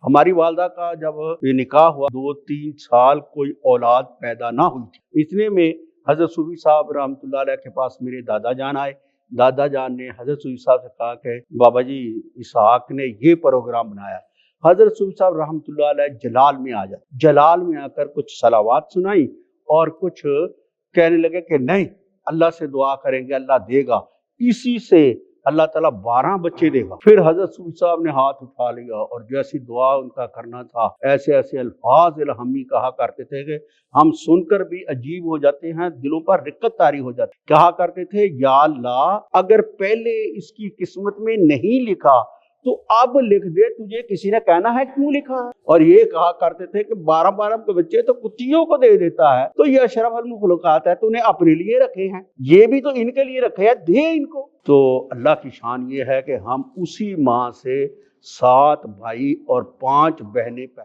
ہماری والدہ کا جب یہ نکاح ہوا 2-3 سال کوئی اولاد پیدا نہ ہوئی تھی، اتنے میں حضرت صوفی صاحب رحمۃ اللہ علیہ کے پاس میرے دادا جان آئے۔ دادا جان نے حضرت صوفی صاحب سے کہا کہ بابا جی اسحاق نے یہ پروگرام بنایا۔ حضرت صوفی صاحب رحمۃ اللہ علیہ جلال میں آ جائے، جلال میں آ کر کچھ صلوات سنائی اور کچھ کہنے لگے کہ نہیں، اللہ سے دعا کریں گے اللہ دے گا، اسی سے اللہ تعالیٰ 12 بچے دے گا۔ پھر حضرت صوفی صاحب نے ہاتھ اٹھا لیا اور جیسی دعا ان کا کرنا تھا ایسے ایسے الفاظ الہامی کہا کرتے تھے کہ ہم سن کر بھی عجیب ہو جاتے ہیں، دلوں پر رقت طاری ہو جاتی۔ کہا کرتے تھے یا اللہ اگر پہلے اس کی قسمت میں نہیں لکھا تو اب لکھ دے، تجھے کسی نے کہنا ہے کیوں لکھا ہے۔ اور یہ کہا کرتے تھے کہ 12 کے بچے تو کتیوں کو دے دیتا ہے، تو یہ اشرف المخلوقات ہے، تو انہیں اپنے لیے رکھے ہیں، یہ بھی تو ان کے لیے رکھے ہیں، دے ان کو۔ تو اللہ کی شان یہ ہے کہ ہم اسی ماں سے 7 بھائی اور 5 بہنیں پیدا